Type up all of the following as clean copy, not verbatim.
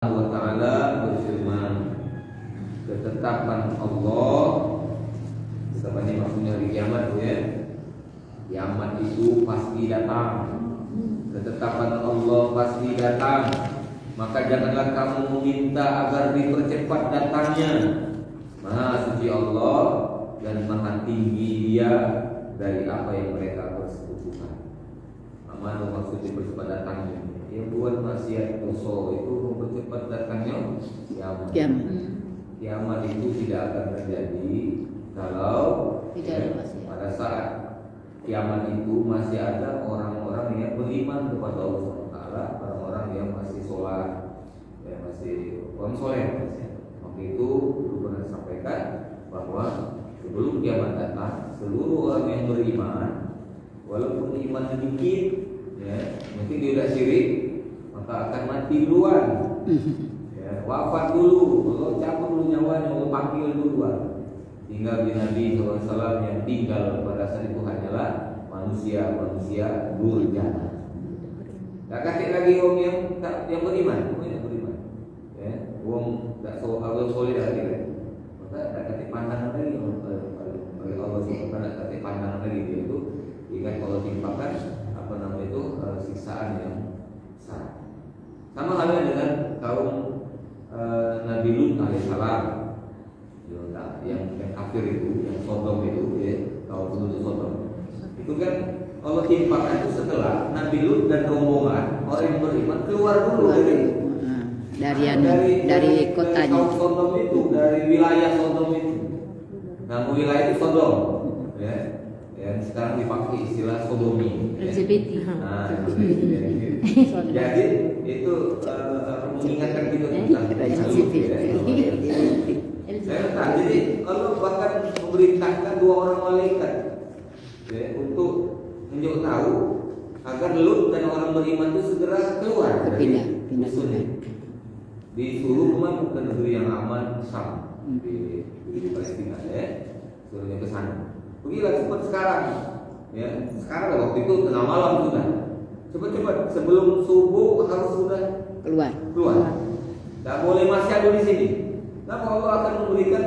Allah Ta'ala berfirman, ketetapan Allah, ketetapan ini maksudnya hari kiamat ya. Kiamat itu pasti datang. Ketetapan Allah pasti datang. Maka janganlah kamu meminta agar dipercepat datangnya. Maha suci Allah dan maha tinggi Dia dari apa yang mereka persekutukan. Mana maksud dipercepat datangnya? Yang buat maksiat dosa itu mempercepat datangnya kiamat. Kiamat itu tidak akan terjadi kalau pada saat kiamat itu masih ada orang-orang yang beriman kepada Allah SWT, orang-orang yang masih sholat, yang masih orang soleh. Waktu itu dulu pernah disampaikan bahwa sebelum kiamat datang, seluruh orang yang beriman, walaupun iman sedikit, ya, mungkin dia sudah syirik, maka akan mati duluan. Ya, wafat dulu, Allah cabut dulu nyawanya, Allah panggil duluan. Tinggal di Nabi SAW yang tinggal pada saat itu hanyalah manusia durjana. Tak kasih lagi orang yang beriman, yang beriman. Ya, orang tak soleh lagi. Maka tak kasih pandangan lagi oleh Allah SWT, tak kasih pandangan lagi dia itu. Ingat kalau timpakan siksaan yang besar. Sama halnya dengan kaum Nabi Lut alaihissalam, yang kafir itu, yang Sodom itu, ya, kaum penduduk Sodom. Itu kan Allah timpakan itu setelah Nabi Lut dan rombongan orang yang beriman keluar dulu dari kotanya. Kaum Sodom itu, dari wilayah Sodom itu. Nama wilayah itu Sodom, ya. Yang sekarang dipakai istilah sodomi. LGBT. Jadi itu mengingatkan kita tentang LGBT. Saya tahu. Jadi Allah bahkan memerintahkan dua orang malaikat untuk menunjuk tahu agar Lut dan orang beriman itu segera keluar dari musuhnya. Disuruh kemana? Ke negeri yang aman, Sam, di Palestina, ya. Suruhnya ke sana. Pergilah cepat sekarang, ya. Sekarang waktu itu tengah malam sudah. Cepat-cepat sebelum subuh harus sudah keluar. Tak boleh masih ada di sini. Kenapa Allah akan memberikan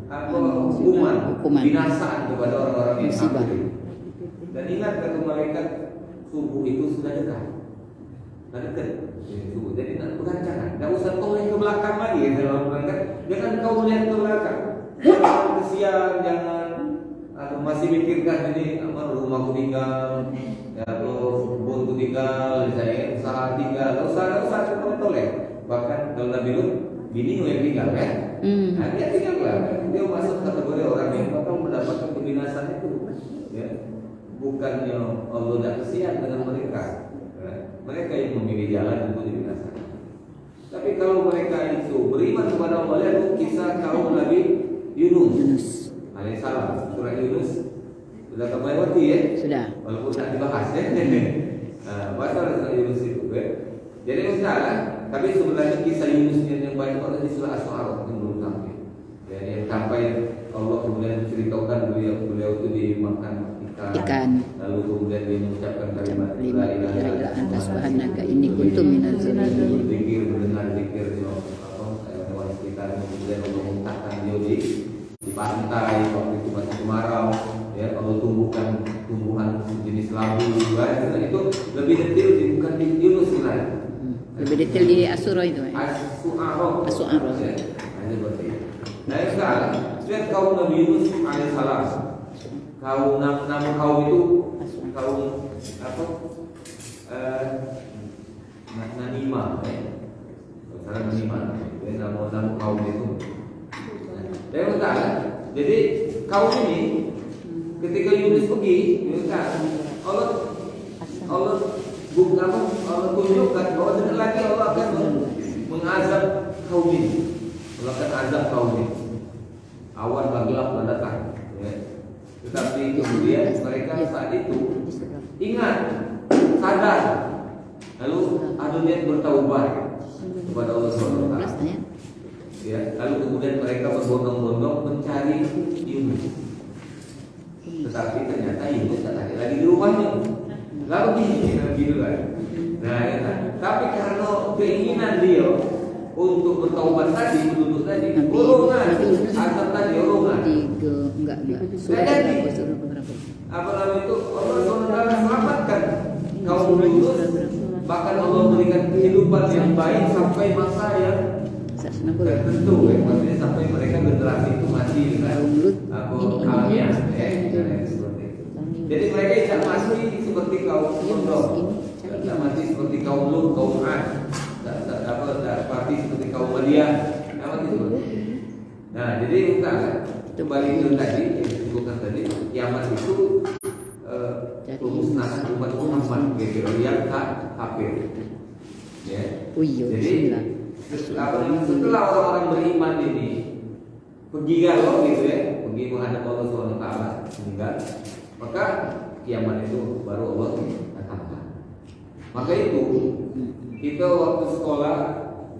hukuman binasaan kepada orang-orang yang kafir. Dan ingat kata malaikat, subuh itu sudah dekat. Sudah dekat subuh. Jadi nak berancangan. Tak usah toleh ke belakang lagi dalam berangkat. Jangan kau melihat ke belakang. Jangan kesian, jangan masih mikirkan ini rumahku tinggal, ya, atau kebunku tinggal, saya usaha tinggal, usaha toleh. Bahkan kalau Nabi Lut, bini yang tinggal kan, nah, dia tinggal lah, dia masuk kategori orang yang bakal mendapatkan kebinasaan itu, ya. Bukannya Allah tidak kesian dengan mereka, ya. Mereka yang memilih jalan untuk dibinasakan. Tapi kalau mereka itu beriman kepada Allah, lihat kisah kaum Nabi Yunus alaihissalam, surah Yunus sudah kamu lewati ya? Sudah. Walaupun tak dibahas ya. Baca surah Yunus itu ya. Jadi misalnya, tapi sebenarnya kisah Yunus yang banyak orang di surah As-Su'ara yang belum sampai. Ya, yang sampai Allah kemudian menceritakan beliau itu dimakan ikan. Lalu kemudian dia mengucapkan kalimat la ilaha illa anta subhanaka inni kuntu minaz zalimin. Berzikir, mendengar zikir hewan sekitar, kemudian Allah mengungkapkan dia di pantai waktu itu masih kemarau, ya. Allah tumbuhkan tumbuhan jenis labu juga, itu lebih detail bukan di Yunus lain. Lebih detail di As-Su'ara itu. As-Su'ara. Ya. Hanya seperti itu. Nah sekarang lihat kaum Nabi Yunus alaihissalam. Nama kaum itu kaum apa? Nanima, cara Nanima. Nama kaum itu. Jadi kaum ini ketika Yunus pergi, Allah tunjukkan bahwa sebentar lagi Allah akan mengazab kaum ini. Allah akan azab kaum ini. Awan gelap datang, ya. Tetapi kemudian mereka saat itu ingat, sadar, lalu ada niat bertaubat kepada Allah SWT. Ya, lalu kemudian mereka berbondong-bondong mencari Yunus. Tetapi ternyata Yunus tak ada lagi di rumahnya. Lalu gitu kan. Nah, ya, tapi karena keinginan dia untuk bertaubat tadi, penduduk tadi, golongan, asal tadi golongan. Enggak. Apa namanya itu? Allah SWT selamatkan kaum Lut, bahkan Allah memberikan kehidupan yang baik sampai masa yang tertentu, maksudnya sampai mereka generasi itu masih dengan alamiah, seperti itu. Jadi mereka tidak mati seperti kaum Sodom, tidak mati seperti kaum Lut, kaum Ad, tidak mati seperti kaum Madian, tidak mati seperti itu. Nah, jadi bukan kembali ke tadi yang disebutkan tadi, kiamat itu pemusnahan umat Muhammad yang kafir. Ya. Jadi setelah orang-orang beriman ini pergi galau gitu ya, pergi menghadap Allah SWT meninggal, maka kiamat itu baru Allah datangkan. Maka itu kita waktu sekolah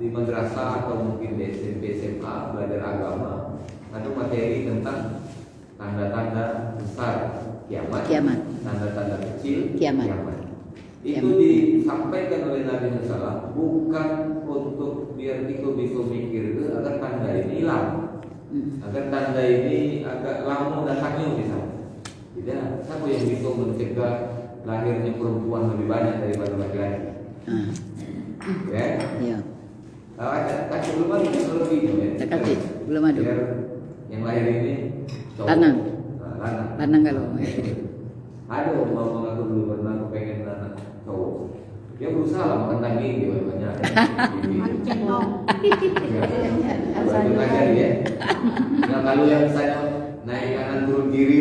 di madrasah atau mungkin di SMP SMA belajar agama, ada materi tentang tanda-tanda besar kiamat. Tanda-tanda kecil kiamat. Itu disampaikan oleh Nabi Muhammad bukan untuk biar kita bisa mikir itu agar tanda ini hilang, agar tanda ini agak lama datangnya misalnya. Tidak, siapa yang bisa mencegah lahirnya perempuan lebih banyak daripada laki-laki? Ya. Iya. Kasih belum ada teknologi ya. Belum ada. Biar yang lahir ini cowok. Lanang kalau. Ada mau mengaku dulu pernah aku pengen anak cowok. Dia berusaha lah makan daging dia banyak. Banyak aja dia. Nah kalau yang misalnya naik kanan turun kiri.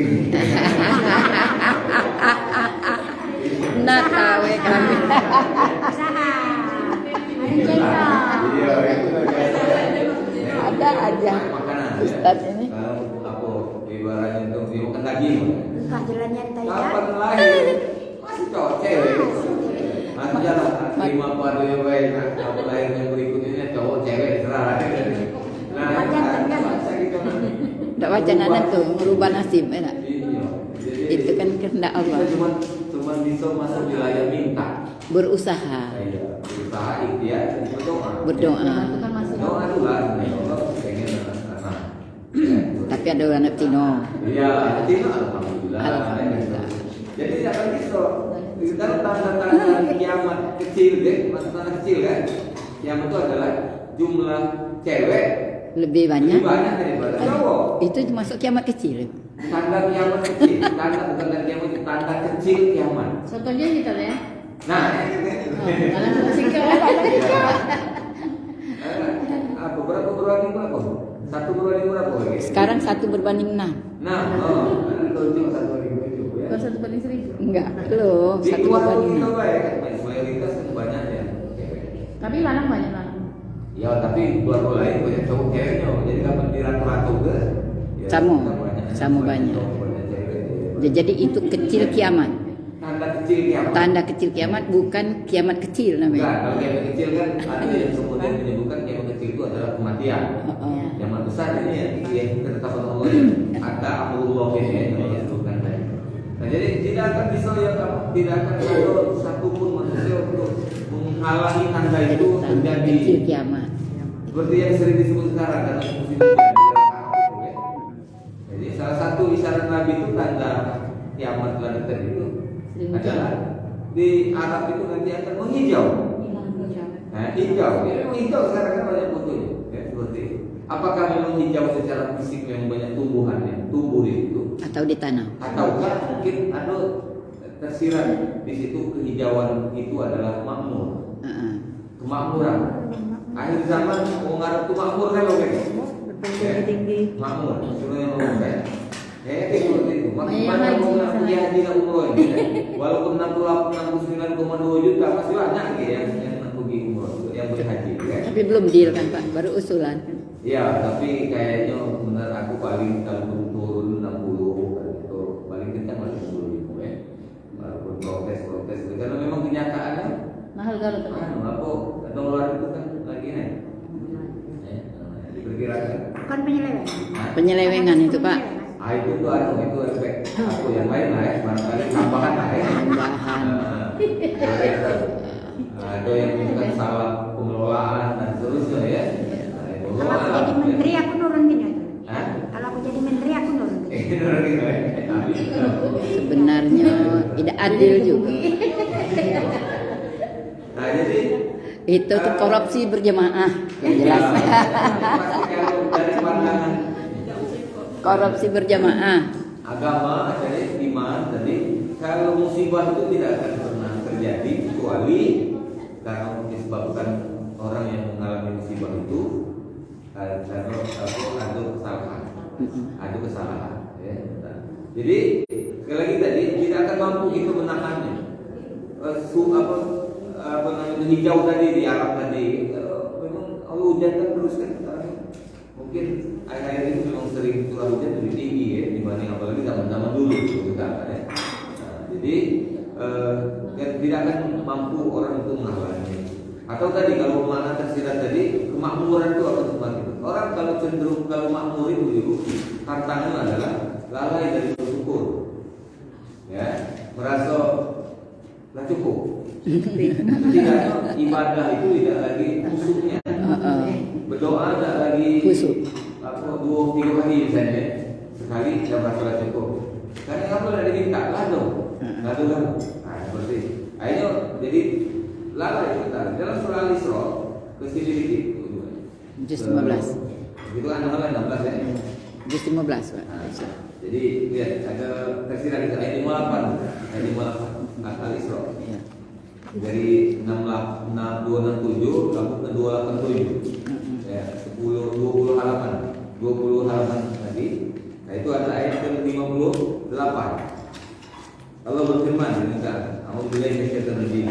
Nah tahu kami. Ada aja. Ustaz ini. Apa ibaratnya itu dia makan daging. Jalan nyantai ya. Kapan lahir? Masih cowok cewek. Masih jalan. Terima pada yang baik. Apa lahir yang berikutnya cowok cewek serah. Nah, baca gitu. Tak baca anak tuh merubah nasib, enak. Itu kan kehendak Allah. Cuma bisa masuk wilayah minta. Berusaha. Berusaha ikhtiar berdoa. Doa itu lah. Allah pengen anak. Tapi ada anak Tino. Iya, Tino alhamdulillah. Jadi jangan bisa. Kita tanda-tanda kiamat kecil deh, tanda kecil kan? Kiamat itu adalah jumlah cewek lebih banyak daripada cowok. Itu masuk kiamat kecil. Tanda kiamat kecil, tanda bukan tanda kiamat, tanda kecil kiamat. Contohnya gitu ya. Nah, Kalau satu singkat apa berapa berbanding berapa? Satu berbanding berapa lagi? Sekarang 1 berbanding 6. Nah, kalau cuma 1 berbanding 7 ya. Bukan 1 banding 1000. Enggak, loh, Di 1 luar berbanding kita 6. baik kan, mayoritas kan banyak ya. Tapi lanang banyak lanang. Ya, tapi luar lain banyak cowok ceweknya. Jadi kapan di rata-rata ke? Ya, sama banyak. Jadi itu kecil kiamat. Tanda kecil kiamat. Tanda kecil kiamat bukan kiamat kecil namanya. Enggak, kalau kiamat kecil kan ada yang kemudian menyebutkan kiamat kecil itu adalah kematian. Kiamat besar ini yang ketetapan Allah. Ada amrullah ini yang disebutkan tadi. Nah, jadi tidak akan bisa tidak akan ada satupun manusia untuk menghalangi tanda itu terjadi. Kecil kiamat. Seperti yang sering disebut sekarang dalam musim jadi salah satu isyarat Nabi itu tanda kiamat telah dekat itu adalah di Arab itu nanti akan menghijau. Nah, hijau, ya, hijau sekarang kan banyak fotonya, ya, seperti itu. Apakah memang hijau secara fisik yang banyak tumbuhannya, tumbuh di situ? Atau ditanam? Ataukah mungkin ada tersirat di situ kehijauan itu adalah makmur, kemakmuran. Akhir zaman orang Arab itu makmur kan loh, Tinggi. makmur, suruh yang ngomong kan? Kayak seperti itu. Makin orang pergi haji dan umroh ini, walaupun 69,2 juta masih banyak yang pergi umroh, yang berhaji, kan? Tapi belum deal kan Pak, baru usulan. Ya, tapi kayaknya benar aku paling kalau turun 60 gitu, paling kencang masih 10.000 ya. Walaupun protes karena memang kenyataannya Mahal kalau tuh. apa dolar itu kan lagi naik. Diperkirakan. Bukan penyelewengan. Penyelewengan itu Pak. Itu efek aku yang lain lah ya, barangkali tambahan lah ya. Tambahan. Ada yang bukan salah pengelolaan dan seterusnya ya. Nah, itu Kalau aku jadi menteri aku nurunin ya. Hah? Kalau aku jadi menteri aku nurunin. Nurunin ya. Sebenarnya tidak adil juga. Nah, jadi Itu tuh korupsi berjamaah yang jelas. pasti kalau dari pandangan Korupsi berjamaah. agama jadi iman tadi kalau musibah itu tidak akan pernah terjadi kecuali karena disebabkan orang yang mengalami musibah itu karena ada kesalahan ya. Jadi sekali lagi tadi tidak akan mampu kita menahannya. Apa namanya hijau tadi di Arab tadi memang Allah hujankan terus kan sekarang. Mungkin air-air ini memang sering curah hujan lebih tinggi ya dibanding apalagi zaman-zaman dulu gitu kan ya. Nah, jadi tidak akan mampu orang itu menghalangi. Atau tadi kalau mana tersirat tadi kemakmuran itu akan semakin. Orang kalau cenderung kalau makmur itu tantangannya adalah lalai dari bersyukur. Ya, merasa lah cukup. Tidak ibadah itu tidak lagi khusyuknya. Berdoa tidak lagi Khusyuk. apa 2-3 hari misalnya sekali sudah merasa cukup. Karena kamu tidak diminta lado, lado. Nah seperti. Ayo jadi lalai kita dalam surah Al-Isra ke sini dikit. Juz 15. Itu kan nomor 16 ya. Juz 15, Pak. Nah, jadi lihat ada tersirat itu ayat 58, ayat 58 Al-Isra. Iya. Dari 267 kamu ke 287 ya 20 halaman tadi. Nah itu adalah ayat ke-58. Allah berfirman dengan A'udzubillahi minasyaitonir rajim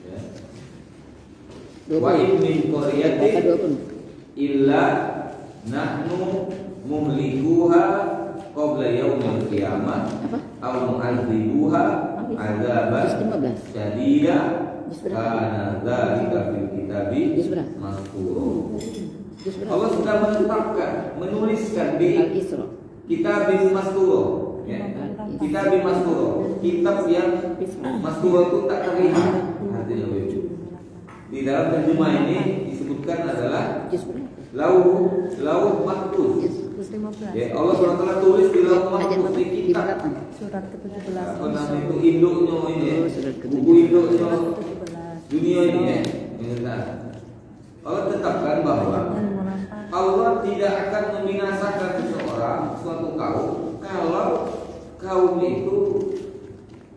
ya. Wa in min qaryatin illa nahnu muhlikuha qabla yaumil qiyamah aw mu'adzibuha adzaban syadida kana dzalika fil kitabi mazkur. Allah sudah menetapkan, menuliskan di Al-Isra. kitab mazkur ya. Kitab mazkur, kitab yang mazkur itu tak terlihat artinya begitu. Di dalam terjemah ini disebutkan adalah lauh mahfuz. Ya, Allah SWT tulis di lauh mahfuz di kitab. Surat ke-17. Apa namanya itu induknya ini ya. Buku induknya dunia ini ya. Allah tetapkan bahwa Allah tidak akan membinasakan seseorang suatu kaum kalau kaum itu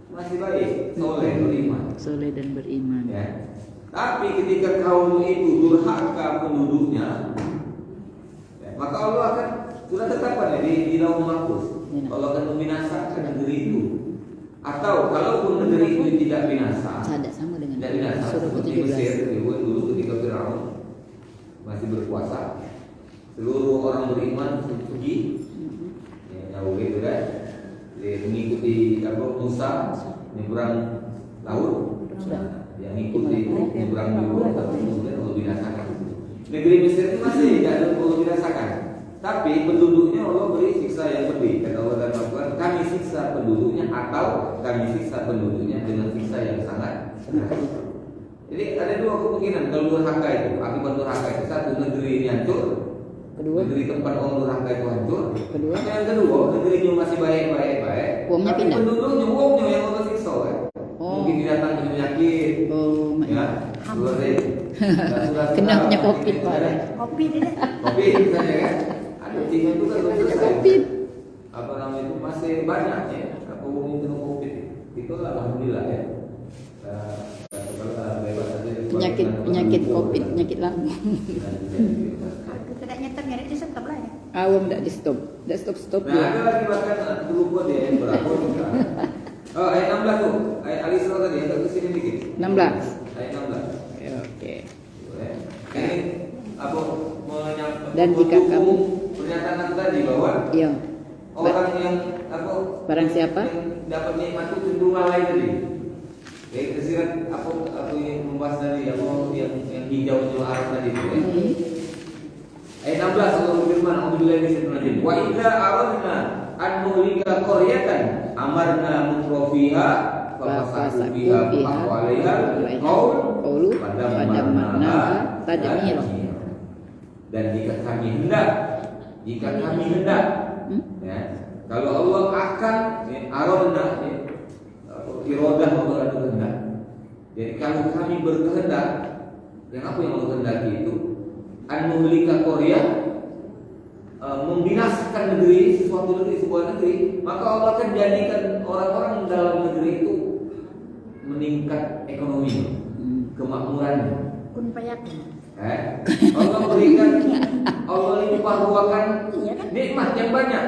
masih baik, soleh, beriman. Soleh dan beriman. Ya. Tapi ketika kaum itu durhaka penduduknya, ya, maka Allah akan sudah tetapkan ya, di lauh mahfuz. Allah akan membinasakan negeri itu. Atau kalaupun negeri itu tidak binasa, Ada sama dengan tidak binasa, surah seperti ke-17. Mesir dulu ketika Firaun masih berkuasa, seluruh orang beriman pergi, ya, jauh gitu kan, mengikuti Musa menyeberang laut, yang mengikuti menyeberang juga, tapi kemudian Allah binasakan. Negeri Mesir itu masih tidak ada Allah binasakan, tapi penduduknya Allah beri siksa yang pedih. Kata Allah dan Al-Quran, kami siksa penduduknya atau kami siksa penduduknya dengan siksa yang sangat keras. Jadi ada dua kemungkinan kalau durhaka itu, akibat durhaka itu satu negeri ini hancur, Kedua, negeri tempat orang durhaka itu hancur. Kedua. Atau yang kedua, negerinya masih baik, Uangnya tapi pindah. penduduknya uangnya yang Allah siksa kan. Oh. Mungkin didatangi penyakit, oh, ya, seperti kenanya COVID parah. Kopi deh. Kopi misalnya kan, ada tiga itu kan belum selesai. COVID. Apa namanya itu masih banyak ya, apa umum kena COVID itu alhamdulillah ya. Penyakit COVID, penyakit lambung. Aku tidak nyetor nyari di stop lah ya. Awam tidak di stop, tidak stop Nah ada lagi bahkan dulu pun dia yang berapa juga. Oh ayat 16 tuh, ayat Al-Isra tadi, agak kesini dikit. 16. Ayat 16. Ya, oke. Ini apa Dan jika kamu pernyataan aku tadi bahwa Iya. orang yang apa Barang siapa? yang dapat nikmat itu cenderung lalai tadi. Ya tersirat apa yang membahas tadi yang hijau Arab tadi itu. Ya. Ayat 16 Allah berfirman, "A'udzubillahi minasyaitonir rajim. Wa idza aradna an nuhlika qaryatan amarna mutrafiha fasaku biha wa alaiha qaul pada mana tadmir. Dan jika kami hendak ya, kalau Allah akan aradna iradah mengandung kehendak. Jadi kalau kami berkehendak, yang apa yang Allah kehendaki itu an-nuhlika Korea, membinasakan negeri, sebuah negeri, maka Allah akan jadikan orang-orang dalam negeri itu meningkat ekonomi, kemakmurannya. Kun payakin. Allah berikan, Allah limpah ruahkan Iya kan? nikmat yang banyak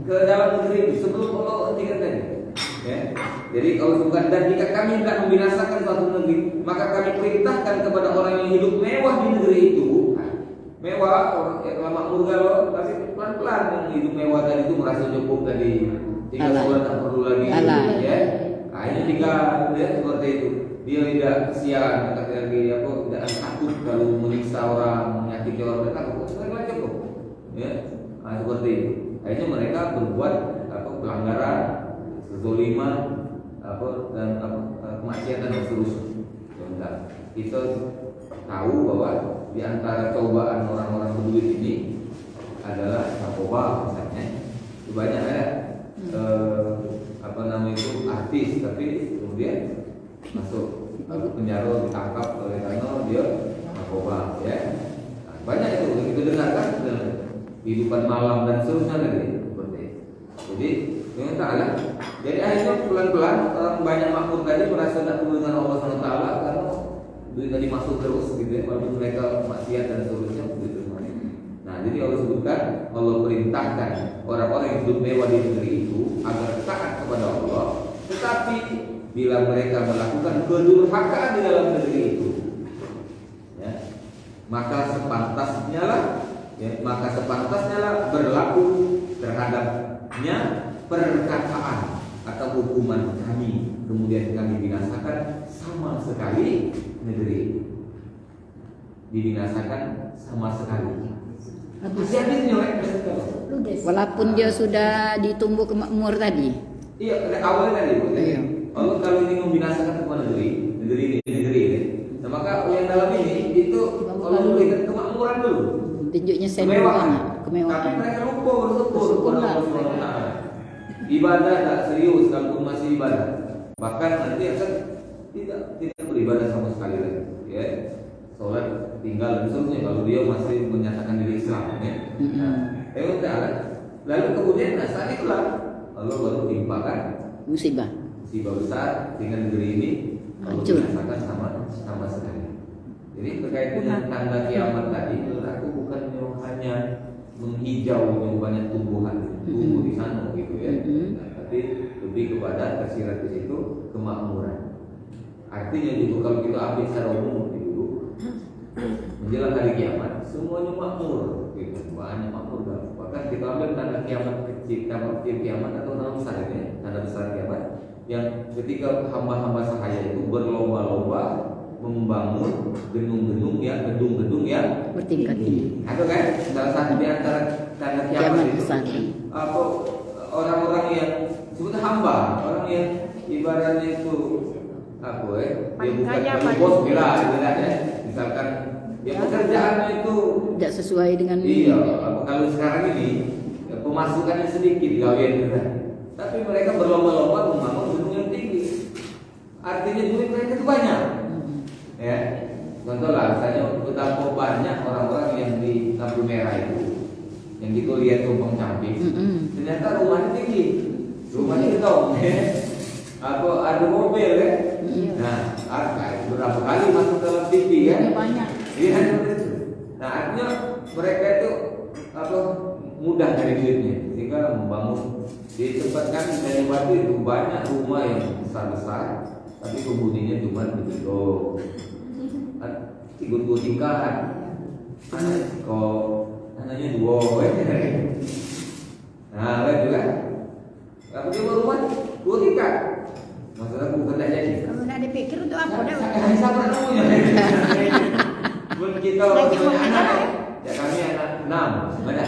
ke dalam negeri itu sebelum Allah hentikan tadi. Ya. Jadi kalau bukan, dan jika kami hendak membinasakan suatu negeri, maka kami perintahkan kepada orang yang hidup mewah di negeri itu. Mewah, orang yang makmur galau, tapi pelan-pelan yang hidup mewah tadi itu merasa cukup tadi, tinggal sebulan tak perlu lagi, ya. Nah, ini jika dia seperti itu, dia tidak kesian, tidak takut kalau menyiksa orang, menyakiti orang, dia takut, mereka cukup, ya. Nah, seperti itu. Akhirnya mereka berbuat pelanggaran, kezaliman, dan kemaksiatan dan seterusnya. Kita tahu bahwa di antara cobaan orang-orang berduit ini adalah narkoba misalnya. Banyak ya artis tapi kemudian masuk penjara, ditangkap oleh karena dia narkoba ya. Nah, banyak itu yang kita dengarkan dalam kehidupan malam dan seterusnya tadi seperti itu. Jadi yang ta'ala, jadi akhirnya pelan-pelan orang banyak makmur tadi merasa tak perlu dengan Allah SWT karena duit tadi masuk terus gitu ya, walaupun mereka maksiat dan seterusnya begitu. Nah, jadi Allah sebutkan, Allah perintahkan orang-orang yang hidup mewah di negeri itu agar taat kepada Allah, tetapi bila mereka melakukan kedurhakaan di dalam negeri itu, ya, maka sepantasnya lah berlaku terhadapnya perkataan atau hukuman kami, kemudian kami binasakan sama sekali negeri itu. Dibinasakan sama sekali. Walaupun dia sudah ditumbuh kemakmur tadi. Iya, awalnya tadi. Iya. Allah kalau ingin membinasakan sebuah negeri ini. Nah, maka yang dalam ini itu Allah memberikan kemakmuran dulu. Tunjuknya kemewahan. Tapi mereka lupa bersyukur kepada Allah SWT. Ibadah tak serius kalau masih ibadah. Bahkan nanti akan tidak beribadah sama sekali lagi. Ya. Sholat tinggal dan seterusnya kalau dia masih menyatakan diri Islam ya. Lalu kemudian saat itulah Allah baru timpakan musibah besar dengan negeri ini Allah merasakan sama sekali. Jadi terkait dengan tanda kiamat tadi, aku bukan hanya menghijau yang banyak tumbuhan tumbuh di sana gitu ya, tapi lebih kepada tersirat di situ kemakmuran. Artinya juga kalau kita ambil secara umum menjelang hari kiamat semuanya makmur gitu, banyak makmur kan. Bahkan kita ambil tanda kiamat kecil kiamat atau tanda besar ini, tanda besar kiamat yang ketika hamba-hamba sahaya itu berlomba-lomba membangun gedung-gedung yang bertingkat tinggi. Atau kan salah satu di antara tanda kiamat itu apa, orang-orang yang sebut hamba, orang yang ibaratnya itu apa dia bukan bos bila ya. Misalkan ya pekerjaannya itu tidak sesuai dengan kalau sekarang ini pemasukannya sedikit gawean kita, tapi mereka berlomba-lomba membangun gedung yang tinggi, artinya duit mereka itu banyak ya. Contoh lah misalnya betapa banyak orang-orang yang di lampu merah itu yang kita lihat tumpang camping, ternyata rumahnya tinggi, rumahnya gedung ya. Atau ada mobil ya. Nah, berapa kali masuk dalam TV kan? Banyak. Iya, itu. Nah, artinya mereka itu mudah dari duitnya, sehingga membangun di tempat kami dari Batu itu banyak rumah yang besar-besar, tapi penghuninya cuma begitu. Tiga tingkat, anaknya dua. Nah, kan juga. Tapi cuma rumah 2 tingkat. Maksudnya bukan tak jadi. Kalau nak dipikir untuk apa dah? Sama namanya. Buat kita orang anak, ya kami anak 6, mana?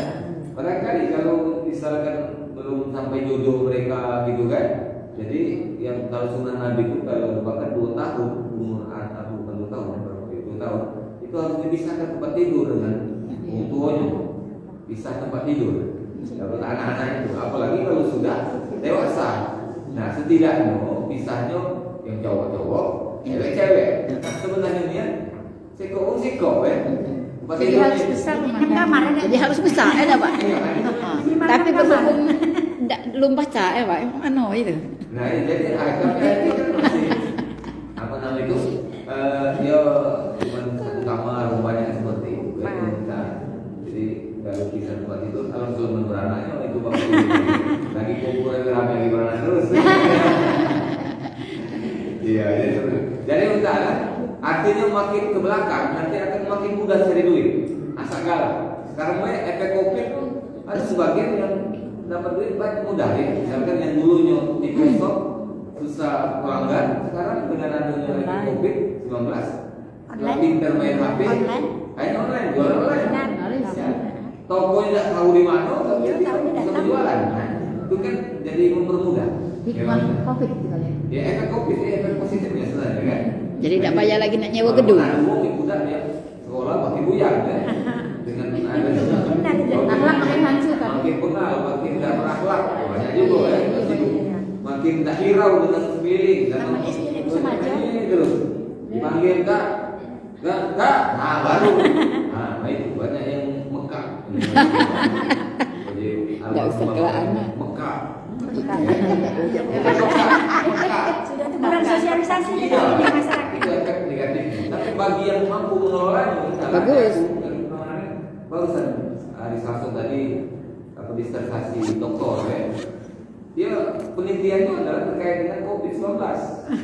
Barangkali kalau misalkan belum sampai jodoh mereka gitu kan, Jadi yang kalau sunnah Nabi itu kalau bahkan 2 tahun umur anak bukan 2 tahun, berapa 2 tahun itu harus dipisahkan tempat tidur dengan orang tuanya, pisah tempat tidur. Kalau anak-anak itu, apalagi kalau sudah dewasa. Nah setidaknya pisahnya yang cowok-cowok, cewek-cewek. Nah, sebenarnya dia siko tempat Jadi tidurnya. harus besar kan kamar ada. Jadi harus besar ya Pak. Iya, kan? Tapi berhubung belum baca ya Pak, emang anu itu. Nah, jadi agamnya ini kan masih apa namanya itu? Dia cuma satu kamar, rumahnya seperti itu. Nah, jadi kalau bisa tempat itu, kalau belum beranaknya itu bakal lagi kumpul lagi beranak terus. Iya, jadi udah artinya makin ke belakang nanti akan makin mudah cari duit. Asal galau. Sekarang efek Covid ada sebagian yang dapat duit banyak mudah ya. Misalkan yang dulunya di Kosok susah pelanggan, sekarang dengan adanya efek Covid-19 Online. pintar main HP, Online. hanya online, jual online. Ya. Toko tidak tahu di mana, tapi Iya, tahu bisa datang. jualan. Nah, itu kan jadi mempermudah. Hikmah Covid gitu kali ya. Ya efek Covid, efek positifnya sebenarnya kan. Jadi tidak payah lagi nak nyewa gedung. Ada uang di budak ya, sekolah makin buyar ya. Dengan ada Akhlak makin hancur kan. makin kenal, makin tidak berakhlak, banyak juga ya. Makin tak hirau dengan sekeliling, Sama istri itu sama aja. terus dipanggil kak, nah baru, nah itu banyak yang mekak. Jadi Nggak usah ke anak. mekak. Sudah kurang sosialisasi di masyarakat. Itu efek negatif. Tapi bagi yang mampu mengelolanya, misalnya Bagus. barusan Ari Sasso tadi apa disertasi doktor ya. Dia penelitiannya adalah terkait dengan COVID-19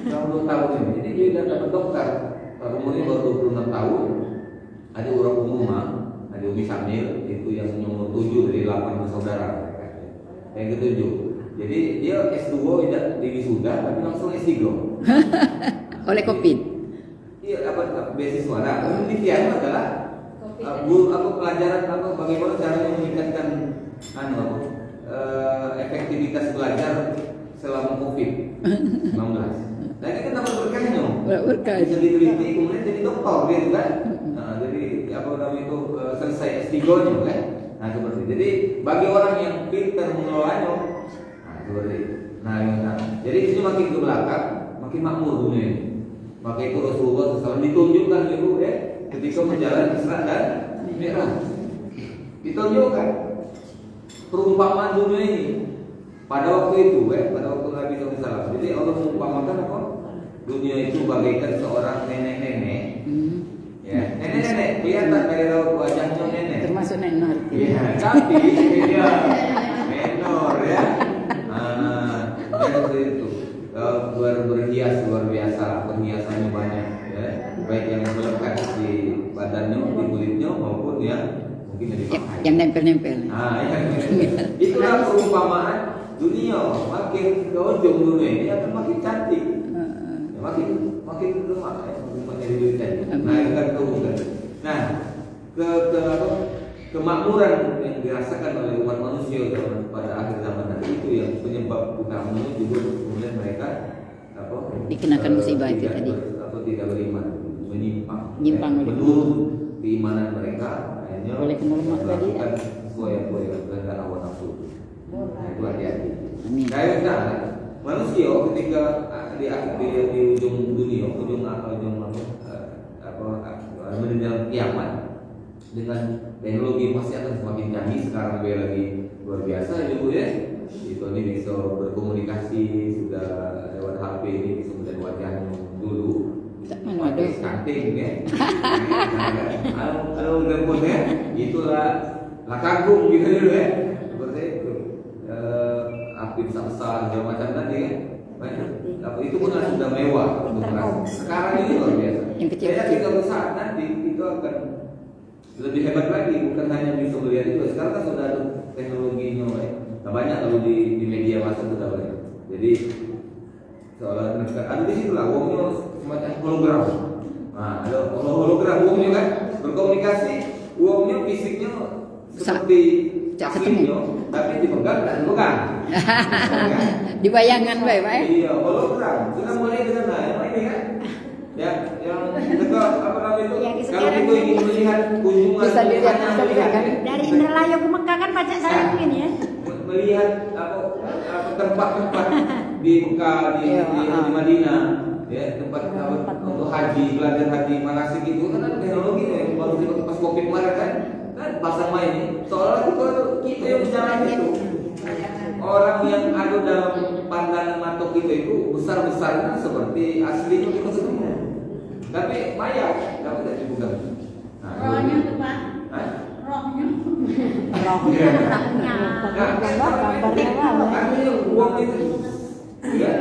selama 2 tahun ini. Jadi dia sudah dapat dokter. Umurnya baru 26 tahun. Ada orang umumah, ada Umi Samil, itu yang nomor 7 dari 8 bersaudara. Yang ketujuh. Jadi dia S2 tidak di wisuda, tapi langsung S3. Oleh Covid. Iya, dapat beasiswa. Nah, penelitiannya adalah pelajaran atau bagaimana caranya meningkatkan efektivitas belajar selama COVID-19. Nah, ini kan dapat berkahnya. Berkah. Bisa diteliti, kemudian jadi dokter gitu kan. Nah, jadi apa namanya itu selesai S3-nya kan. Nah, seperti itu. Jadi bagi orang yang pintar mengelolanya, nah seperti itu. Nah, jadi ini makin ke belakang, makin makmur dunia ini. Maka itu Rasulullah SAW ditunjukkan itu ketika menjalani Isra dan Mi'raj. Ditunjukkan perumpamaan dunia ini pada waktu itu, pada waktu Nabi SAW. Jadi Allah mengumpamakan apa? Dunia itu bagaikan seorang nenek-nenek. Ya, nenek-nenek kelihatan dari raut wajahnya nenek. Termasuk nenor. Iya, tapi dia menor ya. Seperti itu. Berhias luar biasa, perhiasannya banyak ya. Baik yang melekat di badannya, di kulitnya maupun yang mungkin yang dipakai. Yang nempel-nempel. Nah, itulah perumpamaan dunia. Makin ke ujung dunia ini akan makin cantik. Ya, makin lemah ya, makin menjadi duitnya. Nah, itu kan keunggulan. Nah, kemakmuran yang dirasakan oleh umat manusia pada akhir zaman nanti itu yang penyebab utamanya juga kemudian mereka dikenakan musibah itu tadi. Atau tidak beriman, menyimpang, Menurut keimanan mereka akhirnya oleh kenormat tadi. melakukan sesuai yang kehendak hawa nafsu. Nah, itu hati-hati. Amin. Karena manusia ketika di ujung dunia, menjelang kiamat dengan teknologi pasti akan semakin canggih. Sekarang dia lagi luar biasa ibu ya. Itu ini bisa berkomunikasi sudah lewat HP ini, bisa melihat wajahnya dulu. Mana ada? Cantik ya. Kalau telepon ya, itulah kagum gitu dulu ya. Seperti itu. Aktif besar segala macam tadi ya. Itu pun sudah mewah untuk merasa. Sekarang ini luar biasa. Yang kecil. Saya tidak besar nanti itu akan lebih hebat lagi, bukan hanya bisa melihat itu. Sekarang kan sudah ada teknologinya, nah, banyak kalau di media massa sudah banyak. Jadi seolah ada di situ lah, uangnya semacam hologram. Nah, ada hologram uangnya kan berkomunikasi, uangnya fisiknya seperti tak ketemu. Tapi dipegang tak dipegang. Di bayangan baik, Pak. Iya, hologram. Sudah mulai dengan ini kan? Ya, yang dekat apa namanya itu? Yang Kalau sekarang kita ingin melihat kunjungan, Bisa dilihat, bisa dilihat, kan? dari Indralaya ke Mekah kan baca saya begini ya. melihat apa tempat-tempat di Mekah, di Madinah, ya tempat untuk haji, belajar haji manasik itu kan ada teknologi yang baru pas Covid kemarin kan pasang main ini. Seolah kita yang bicara itu. Orang yang ada dalam pandangan mata kita itu besar-besarnya seperti aslinya kita semua. Tapi maya, tapi tidak dipegang. Rohnya tuh Pak. Rohnya. Artinya uang itu, ya,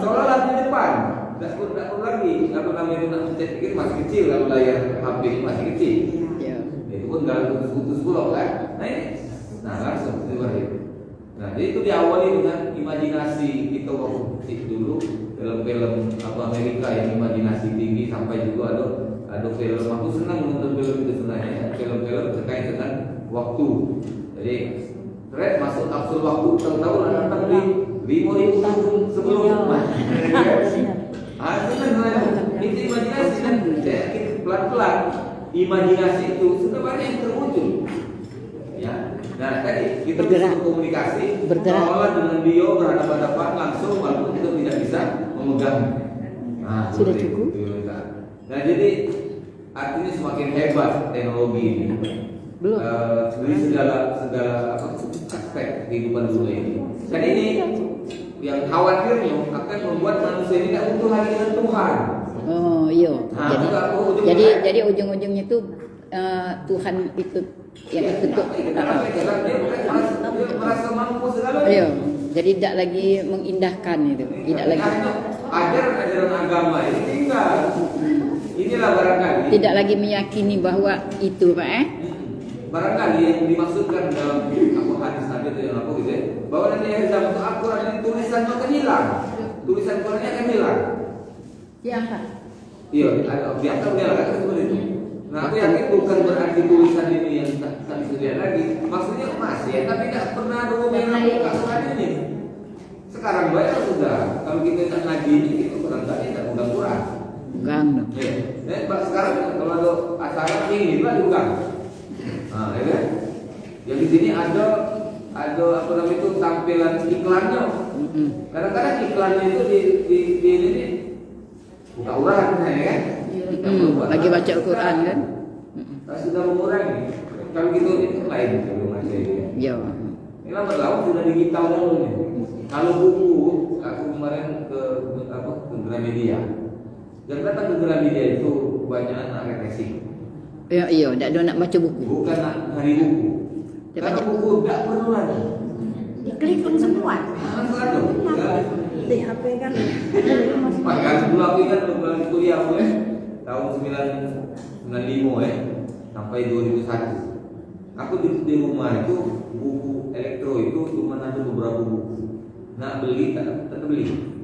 seolah-olah di depan. Tidak perlu lagi. Kalau namanya itu nak mencet pikir masih kecil, kalau layar HP ini masih kecil. Itu pun dalam putus pulau kan. Nah ini, langsung seperti itu. Nah, jadi itu diawali dengan imajinasi kita waktu kecil dulu film-film Amerika yang imajinasi tinggi sampai juga ada film. Aku senang menonton film itu sebenarnya, film-film terkait dengan waktu. Jadi thread masuk kapsul waktu tahu-tahu datang di 5.000 tahun sebelum. Sebenarnya itu imajinasi kan. Saya pelan-pelan imajinasi itu sudah banyak yang terwujud. Ya. Nah tadi kita bisa komunikasi seolah dengan dia berhadapan-hadapan langsung walaupun kita tidak bisa memegang. Nah, sudah cukup. Nah jadi artinya semakin hebat teknologi ini. Belum. Dari segala aspek kehidupan dunia ini. Dan ini yang khawatirnya akan membuat manusia ini tidak butuh lagi dengan Tuhan. Oh iya. Nah, jadi ujung-ujungnya itu Tuhan itu yang itu tuh. Dia merasa mampu segala. Iya. Jadi tidak lagi mengindahkan itu, tidak lagi. Ajaran agama ini tinggal. Inilah barangkali. Tidak lagi meyakini bahwa itu, Pak. Barangkali yang dimaksudkan dalam hadis Nabi itu yang aku gitu ya, bahwa nanti akhir zaman itu Al-Quran ini tulisannya akan hilang, tulisan Qurannya akan hilang. Diangkat. Iya, diangkat dia lah seperti itu. Nah, aku yakin bukan berarti tulisan ini yang tak sedia lagi. Maksudnya masih ya, tapi tidak pernah ada yang membuka Quran ini. Sekarang banyak sudah. Kalau kita tak ngaji ini, itu barangkali tidak bukan Quran. Bukan. Ya. Sekarang kalau ada acara ini lah diulang. Nah, ya kan? Yang di sini ada apa namanya itu tampilan iklannya. Kadang-kadang iklannya itu di ini nih. Buka uran ya kan? Lagi baca Al-Quran kan? Sudah mengurangi. Kalau gitu itu lain kalau masih ini. Iya. Ini lambat laun sudah digital dulu nih. Kalau buku, aku kemarin ke Gramedia. Yang datang ke Gramedia itu banyak anak represi. Iya, tidak ada nak baca buku. Bukan nak cari buku. Karena buku tidak perlu lagi. Diklik pun semua. Langsung aja. Di HP kan. Maka dulu aku ingat bulan kuliah aku tahun 1995 sampai 2001. Aku di rumah itu buku elektro itu cuma ada beberapa buku. Nak beli tak beli.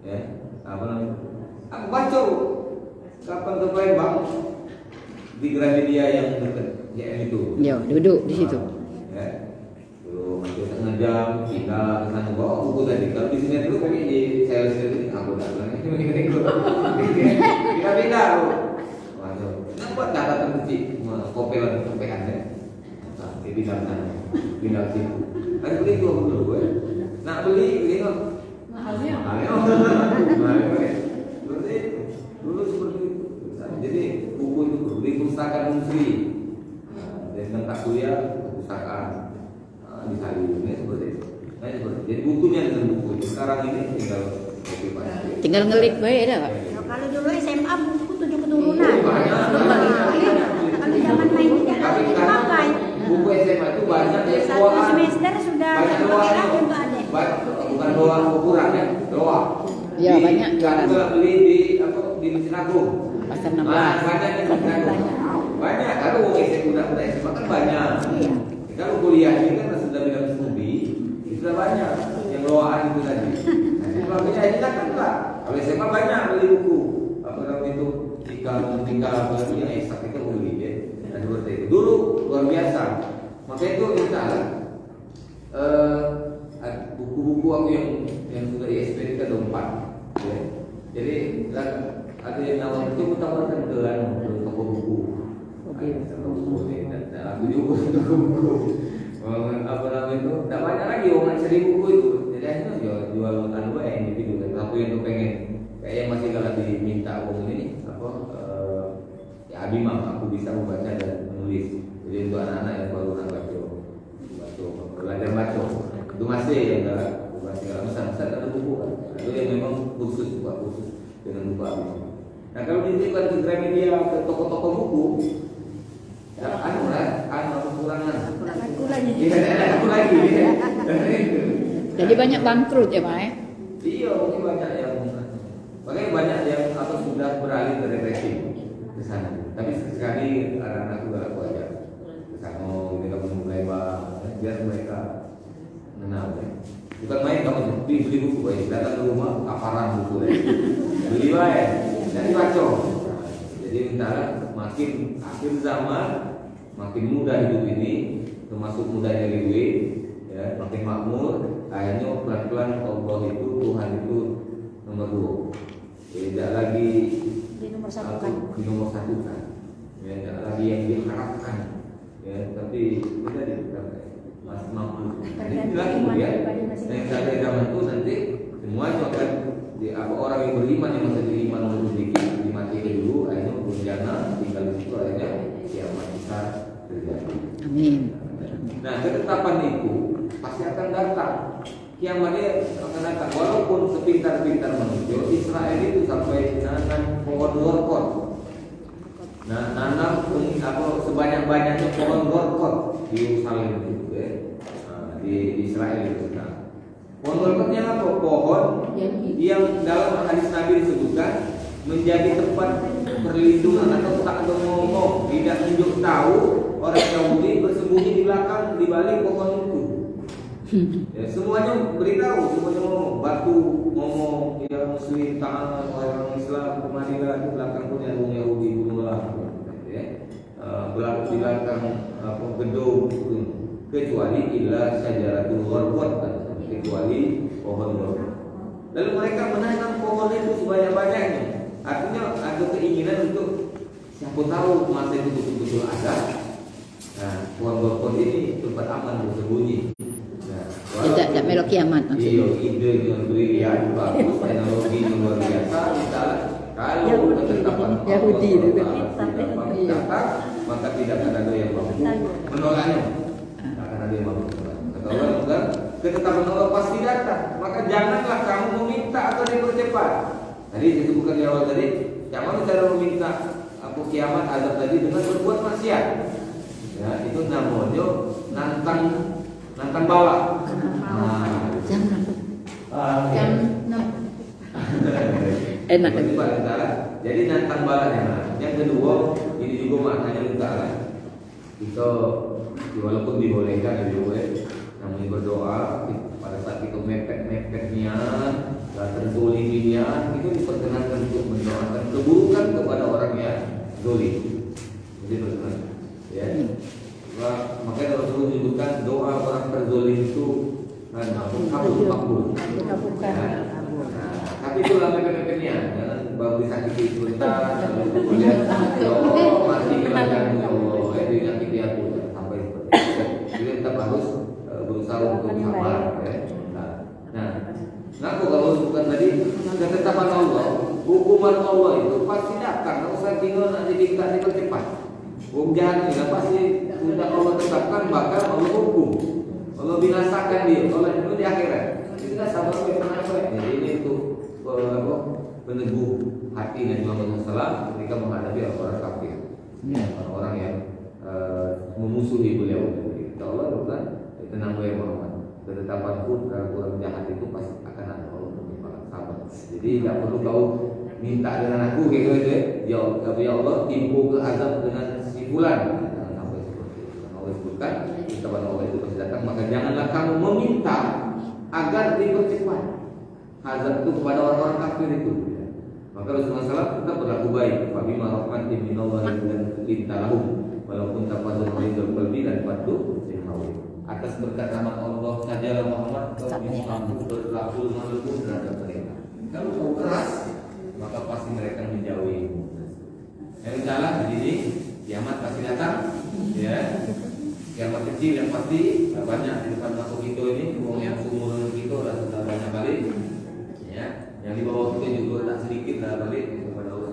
Ya, apa namanya? Aku baca kapan ke Palembang di Gramedia yang dekat YM itu. Ya, duduk di situ. Ya. Dulu masih setengah jam kita sana bawa buku tadi. Kalau di sini dulu kami di sales itu aku dah bilang kita pindah. Waduh, nampak catatan kecil, kopelan sampean ya. Nah, di bidang sana, bidang situ. Ada beli dua dulu ya. Nak beli kok mahalnya. Dulu seperti itu. Jadi buku itu di Pustaka Unsri. Dan tentang kuliah perpustakaan di Sayun seperti itu. Nah, seperti jadi bukunya dengan buku. Sekarang ini tinggal copy paste. Tinggal ngelik bae dah, Pak. Kalau dulu SMA buku 7 keturunan. Kalau zaman main tidak lagi dipakai. Buku SMA itu banyak ya Satu semester sudah dipakai lagi untuk adik. Bukan doa kurang ya, doa. Ya, banyak jualan. Kalau beli di Mesin Agung. Pasar 16. Banyak di Mesin Agung. Banyak. Kalau mau SMA kan banyak. Kalau kuliah ini kan sudah bidang studi, sudah banyak yang doaan itu tadi. Nah, kalau ini kan enggak. Kalau SMA banyak beli buku. Apa namanya itu? Tinggal apalagi yang eksak itu beli ya. Nah, seperti itu. Dulu luar biasa. Maka itu minta buku-buku aku yang sudah ISBN ke 4 ya. Jadi ada yang nawar itu tawarkan ke toko buku. Aku juga toko buku. Apa namanya itu? Tidak banyak lagi orang cari buku itu. Jadi akhirnya jual anu yang individu. Aku yang pengen kayaknya masih kalau diminta uang ini apa? Ya Abimam aku bisa membaca dan menulis. Jadi untuk anak-anak yang baru belajar baca itu masih yang besar ada buku kan. Itu yang memang khusus dengan buku Abimam. Nah kalau dititipkan ke Gramedia ke toko-toko buku, ya kekurangan. Aku lagi. Jadi banyak bangkrut ya, Pak? Iya, mungkin banyak yang banyak yang sudah beralih ke represi ke sana. Tapi sekali anak-anak juga aku ajak ke sana, kita mulai biar mereka mengenal. Bukan main kamu beli buku, datang ke rumah kaparan buku, beli baik, jadi baca. Jadi antara makin akhir zaman, makin mudah hidup ini, termasuk mudahnya gue, ya, makin makmur. Akhirnya pelan-pelan Allah itu, Tuhan itu nomor 2. Tidak lagi dinomorsatukan, ya, tidak lagi yang diharapkan, ya, tapi kita masih mampu. Inilah kemudian yang dari zaman itu nanti semuanya akan orang yang beriman yang masih beriman nomor sedikit dimatikan dulu, akhirnya berencana tinggal di situ, akhirnya kiamat besar terjadi. Amin. Nah, ketetapan itu pasti akan datang. Kiamatnya akan datang. Walaupun sepintar-pintar manusia, Israel itu sampai nanam pohon gorkot. Nah, nanam sebanyak-banyaknya pohon gorkot di Yerusalem itu, ya. Di Israel itu. Nah, pohon gorkotnya apa? Pohon yang dalam hadis Nabi disebutkan menjadi tempat perlindungan atau tak ada ngomong, tidak tunjuk tahu orang Yahudi bersembunyi di balik pohon itu. Ya, semuanya beritahu, semuanya ngomong, batu ngomong, ya Muslim taat, orang Islam kemarilah, di belakang pun ada orang Yahudi bunuhlah, ya. Di belakang gedung kecuali illa syajaratul gharqat, kecuali pohon gharqat. Lalu mereka menanam pohon itu sebanyak-banyaknya. Artinya ada keinginan untuk siapa tahu masa itu betul-betul ada. Nah, pohon gharqat ini tempat aman bersembunyi. Tidak melok kiamat maksudnya. Iya, ide yang brilian, bagus, teknologi yang luar biasa. Kalau ketetapan Yahudi itu datang, maka tidak akan ada yang mampu menolaknya. Tidak akan ada yang mampu menolaknya. Kata Allah juga, ketetapan Allah pasti datang. Maka janganlah kamu meminta agar dipercepat. Tadi disebutkan di awal tadi, jangan cara meminta aku kiamat azab tadi dengan berbuat maksiat. Ya, itu namanya nantang bala. Jangan. Enak. Jadi nantang balanya. Yang kedua, ini juga maknanya utara. Kita walaupun dibolehkan namanya berdoa pada saat kita mepet niat, terzolimi niat, itu diperkenankan untuk mendoakan keburukan kepada orang yang zolim. Jadi berkenan. Ya. Makanya Rasulullah menyebutkan doa orang terzolim itu kabur. Tapi itu lama mepet-mepetnya, jangan baru disakiti sebentar, kemudian ya Allah mati kelangan ya Allah, disakiti aku sampai seperti itu. Jadi kita harus berusaha untuk sabar. Nah, kalau bukan tadi ketetapan Allah, hukuman Allah itu pasti datang. Kalau usah tinggal nanti kita dipercepat. Jahat juga pasti sudah Allah tetapkan, bakal Allah hukum, Allah binasakan dia. Allah itu di akhirat. Kita sabar sampai. Jadi ini itu peneguh hati Nabi Muhammad SAW ketika menghadapi orang kafir, orang-orang yang memusuhi beliau. Kita Allah bukan tenang beliau Muhammad. Ketetapanku kalau orang jahat itu pasti akan ada Allah menimpa sabar. Jadi tidak perlu kau minta dengan aku gitu ya. Ya Allah timpu ke azab dengan bulan sampai seperti itu. Allah sebutkan ketetapan Allah itu pasti datang, maka janganlah kamu meminta agar dipercepat azab itu kepada orang-orang kafir itu. Maka Rasulullah SAW kita berlaku baik. Fabima rahmatin minallahi dan lintalahum walaupun tafadzul ghaidul qalbi dan patuh tahu. Atas berkat rahmat Allah saja Muhammad kau mampu berlaku lembut terhadap mereka. Kalau kau keras, maka pasti mereka menjauhimu. Yang salah di sini, kiamat pasti datang, ya. Kiamat kecil yang pasti banyak di depan mata kita ini, uang yang seumuran kita sudah banyak kali, ya. Yang di bawah kita juga tak sedikit dah balik kepada Allah